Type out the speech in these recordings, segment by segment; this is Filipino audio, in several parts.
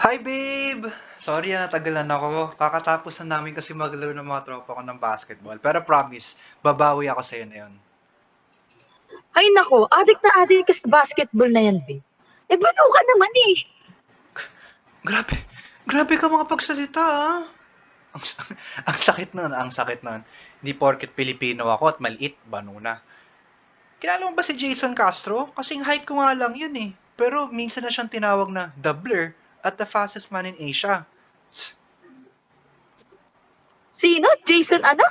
Hi babe! Sorry natagalan ako. Kakatapos na namin kasi maglaro ng mga tropa ko ng basketball. Pero promise, babawi ako sa'yo na yun. Ay nako, adik ka sa basketball na yan, babe. Eh, bano ka naman eh. Grabe! Grabe ka mga pagsalita ah! Ang, ang sakit nun, ang sakit nun. Hindi porket Pilipino ako at maliit, bano na. Kilala mo ba si Jason Castro? Kasing height ko nga lang yun eh. Pero minsan na siyang tinawag na The Blur at the fastest man in Asia. Sino? Jason ano?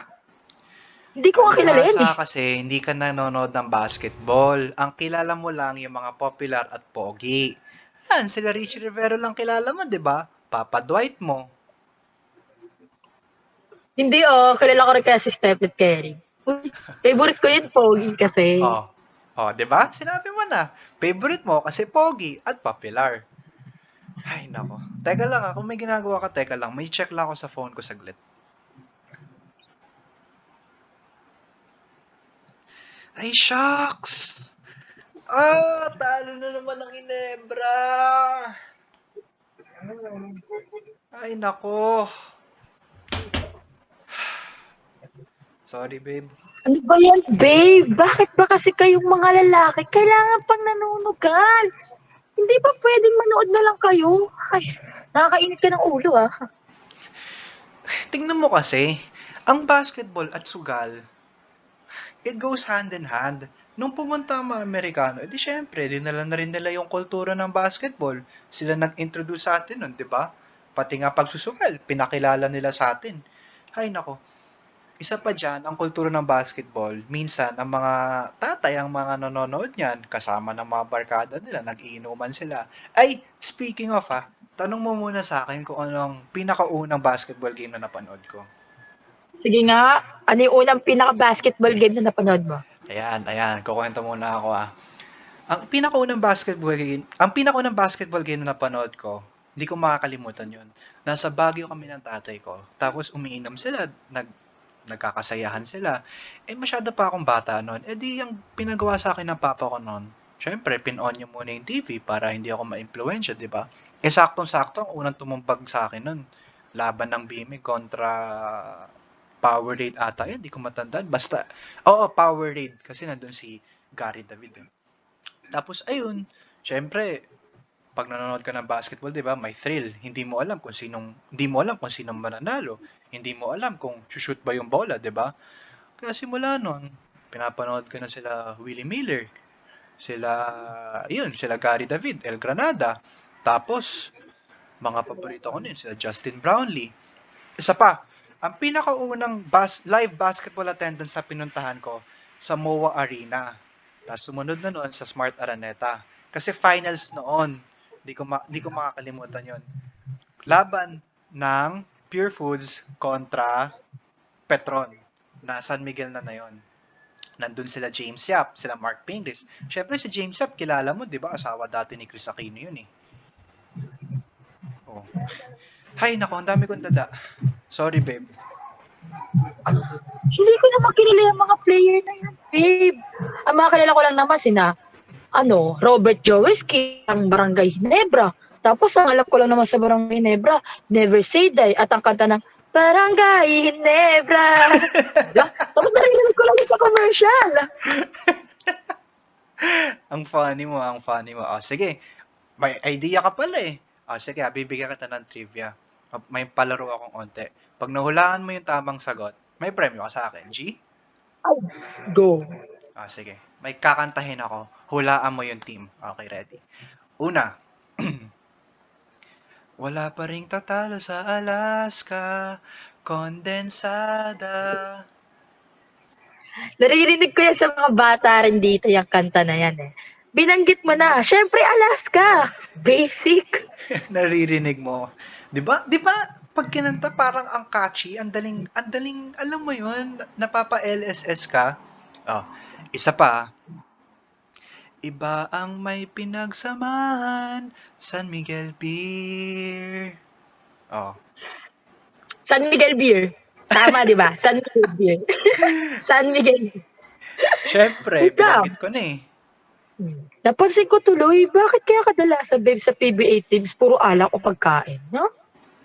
Hindi ko nga kilala yan Palibhasa eh. kasi hindi ka nanonood ng basketball. Ang kilala mo lang yung mga popular at pogi. Yan, sila Richie Rivero lang kilala mo, di ba? Papa Dwight mo. Hindi kilala ko rin kaya si Stephen Curry. Uy, favorite ko yun, Pogi kasi. Oh. Oh, di ba? Sinabi mo na. Favorite mo kasi pogi at popular. Ay, nako. Teka lang kung may ginagawa ka, teka lang. May check lang ako sa phone ko saglit. Ay, shucks! Talo na naman ang Ginebra! Ay, nako. Sorry, babe. Ano ba yan, babe? Bakit ba kasi kayong mga lalaki kailangan pang nanunugan? Hindi ba pwedeng manood na lang kayo? Ay, nakakainit ka ng ulo ah. Tingnan mo kasi, ang basketball at sugal, it goes hand in hand. Nung pumunta ang mga Amerikano, edi syempre, dinala na rin nila yung kultura ng basketball. Sila nag-introduce sa atin nun, di ba? Pati nga pagsusugal, pinakilala nila sa atin. Hay nako, isa pa dyan, ang kultura ng basketball, minsan, ang mga tatay, ang mga nanonood niyan, kasama ng mga barkada nila, nag-iinuman sila. Ay, speaking of tanong mo muna sa akin kung anong pinakaunang basketball game na napanood ko. Sige nga, ano yung unang pinaka-basketball game na napanood mo? Ayan, kukwento muna ako Ang pinakaunang basketball game na napanood ko, hindi ko makakalimutan yun. Nasa Baguio kami ng tatay ko, tapos umiinom sila, nagkakasayahan sila. Eh masyado pa akong bata noon. Eh di ang pinagawa sa akin ng papa ko noon, syempre pin-on niyo muna yung TV para hindi ako ma-impluwensya, di ba? Eh saktong-sakto ang unang tumumbag sa akin noon. Laban ng Bimig kontra Powerade ata yun, di ko matandaan. Basta, oo, Powerade. Kasi nandun si Gary David. Tapos, ayun, syempre, pag nanonood ka ng basketball, 'di ba, may thrill. Hindi mo alam kung sinong mananalo. Hindi mo alam kung shoot ba yung bola, 'di ba? Kaya simula noon, pinapanood ko na sila Willie Miller, sila Gary David, El Granada. Tapos mga paborito ko din sila Justin Brownlee. Isa pa, ang pinakaunang live basketball attendance sa pinuntahan ko sa MOA Arena. Tapos sumunod na noon sa Smart Araneta. Kasi finals noon. Di ko makakalimutan yon. Laban ng Pure Foods kontra Petron na San Miguel na yon. Nandun sila James Yap, sila Mark Pingris. Syempre si James Yap, kilala mo, di ba? Asawa dati ni Chris Aquino yun eh. Oh. Hay, nako, ang dami kong dada. Sorry, babe. Hindi ko naman kilala yung mga player na yan, babe. Ang mga kilala ko lang naman sina, Robert Joweski, ang Barangay Ginebra. Tapos ang alam ko lang naman sa Barangay Ginebra, Never Say Die, at ang kanta ng Barangay Ginebra. Diba? Tapos narinig ko lang sa commercial. ang funny mo. Sige, may idea ka pala eh. Sige, bibigyan kita ng trivia. May palaro akong onte. Pag nahulaan mo yung tamang sagot, may premyo ka sa akin. G? Go. Sige. May kakantahin ako. Hulaan mo yung team. Okay, ready? Una. Wala pa ring tatalo sa Alaska, kondensada. Naririnig ko yan sa mga bata rin dito yung kanta na yan eh. Binanggit mo na, syempre Alaska. Basic. Naririnig mo. 'Di ba? 'Di ba? Pag kinanta parang ang catchy, ang daling, alam mo 'yun, napapa-LSS ka. Oh, isa pa. Iba ang may pinagsamahan, San Miguel Beer. Oh, San Miguel Beer. Tama, di ba? San Miguel Beer. San Miguel. syempre, Ikaw, binanggit ko na eh. Napansin ko tuloy, bakit kaya kadalasan, babe, sa PBA teams, puro alak o pagkain, no?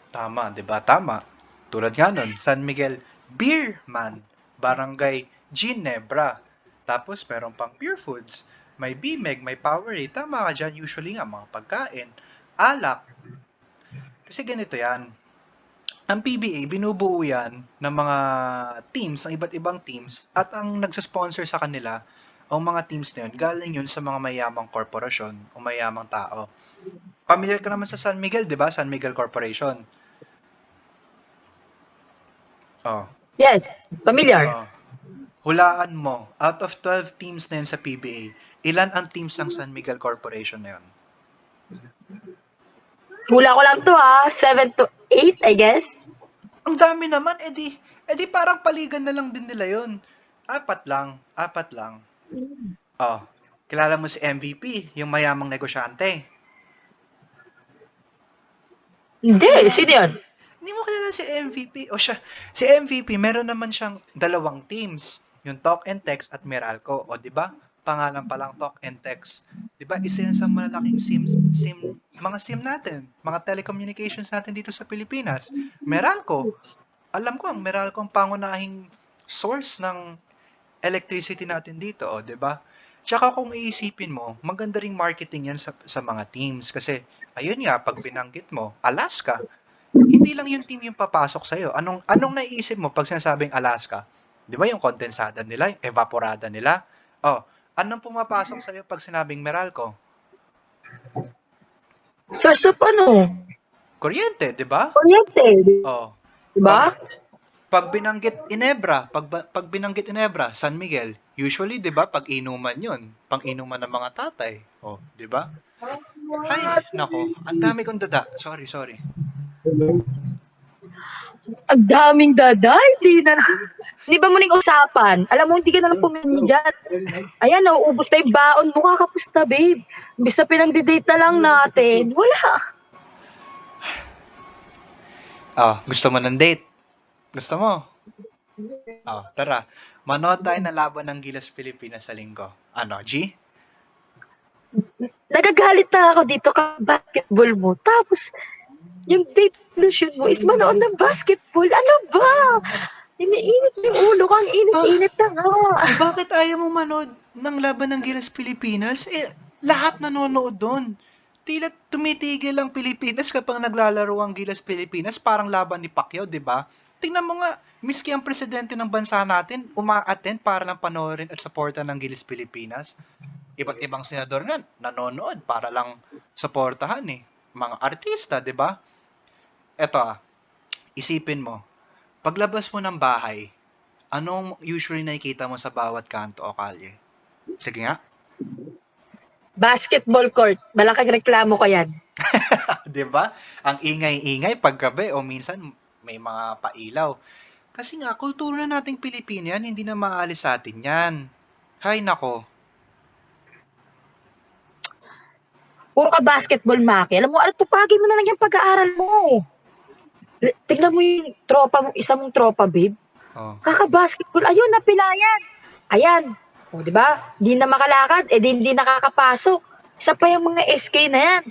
Tama, 'di ba? Tama. Tulad nga nun, San Miguel Beer Man, Barangay Ginebra. Tapos meron pang Pure Foods, may BMEG, may Powerade. Tama ka dyan, usually nga mga pagkain, alak. Kasi ganito yan, ang PBA, binubuo yan ng mga teams, ng iba't ibang teams, at ang nagsasponsor sa kanila, ang mga teams na yun, galing yun sa mga mayamang korporasyon o mayamang tao. Familiar ka naman sa San Miguel, di ba? San Miguel Corporation. Oh, Yes, familiar. oh. Hulaan mo, out of 12 teams na yun sa PBA, ilan ang teams ng San Miguel Corporation na yun? Hula ko lang to 7 to 8, I guess. Ang dami naman, edi parang paligan na lang din nila yun. Apat lang. Oh, kilala mo si MVP, yung mayamang negosyante. Hindi, sino yun? Hindi mo kilala si MVP. O siya, si MVP, meron naman siyang dalawang teams. Yung Talk and Text at Meralco. O, di ba? Pangalan pa lang Talk and Text. Di ba? Isa yan sa malalaking mga SIM natin. Mga telecommunications natin dito sa Pilipinas. Meralco. Alam ko, ang Meralco ang pangunahing source ng electricity natin dito. O, di ba? Tsaka kung iisipin mo, maganda ring marketing yan sa mga teams. Kasi, ayun nga, pag binanggit mo, Alaska, hindi lang yung team yung papasok sa'yo. Anong naiisip mo pag sinasabing Alaska? Di ba yung kondensada nila, yung evaporada nila? Oh, anong pumapasok sa'yo pag sinabing Meralco? Source of Kuryente, di ba? Kuryente. Oh, Diba? pag binanggit Inebra, pag binanggit Inebra, San Miguel, usually, di ba, pag inuman yun, pang inuman ng mga tatay. Oh, di ba? Ay, nako, ang dami kong dada. Sorry. Ang daming daday, hindi ba muling usapan? Alam mo, hindi ka na lang pumirmi dyan. Ayan, nauubos na yung baon mo, kakapusta, babe. Imbis na pinagdi-date na lang natin, wala. Oh, gusto mo ng date? Gusto mo? Oh, tara. Manood tayo ng laban ng Gilas Pilipinas sa linggo. Ano, G? Nagagalit na ako dito ka basketball mo. Tapos, yung date solution mo is manood ng basketball. Ano ba? Iniinit yung ulo ko. Ang init-init na nga. Bakit ayaw mo manood ng laban ng Gilas Pilipinas? Lahat nanonood doon. Tila tumitigil ang Pilipinas kapag naglalaro ang Gilas Pilipinas, parang laban ni Pacquiao, di ba? Tingnan mo nga, miski ang presidente ng bansa natin, uma-attend para lang panoorin at supportan ng Gilas Pilipinas. Iba't ibang senador nga, nanonood para lang suportahan eh. Mga artista, di ba? Eto isipin mo, paglabas mo ng bahay, anong usually nakikita mo sa bawat kanto o kalye? Sige nga. Basketball court. Malaking reklamo ko yan. 'Di ba? Ang ingay-ingay paggabi o minsan may mga pailaw. Kasi nga, kultura na nating Pilipino yan, hindi na maalis sa atin yan. Hay nako. Puro ka basketball, Maki. Alam mo, tupagin mo na lang yung pag-aaral mo. Tignan mo yung tropa mo, isa mong tropa, babe. Oh. Kaka-basketball. Ayun, napilayan. Ayan. O, di ba? Di na makalakad, hindi nakakapasok. Isa pa yung mga SK na yan.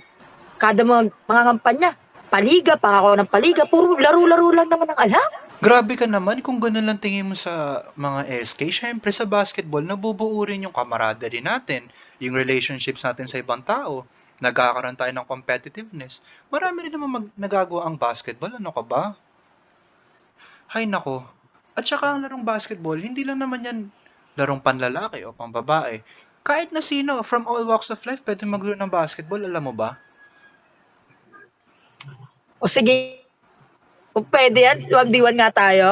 Kada mga kampanya, paliga, pangako ng paliga, puro laro-laro lang naman ang alam. Grabe ka naman kung ganun lang tingin mo sa mga SK. Syempre sa basketball, nabubuo rin yung camaraderie natin, yung relationships natin sa ibang tao. Nagkakaroon tayo ng competitiveness. Marami rin naman nagagawa ang basketball. Ano ka ba? Hay nako. At saka ang larong basketball, hindi lang naman yan larong panlalaki o pambabae. Kahit na sino, from all walks of life, pwede maglaro ng basketball. Alam mo ba? O sige, kung pwede yan, 1v1 nga tayo.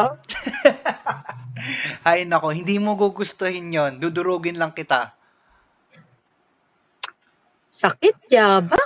Hay nako, hindi mo gugustuhin yon. Dudurugin lang kita. Sakit, yaba.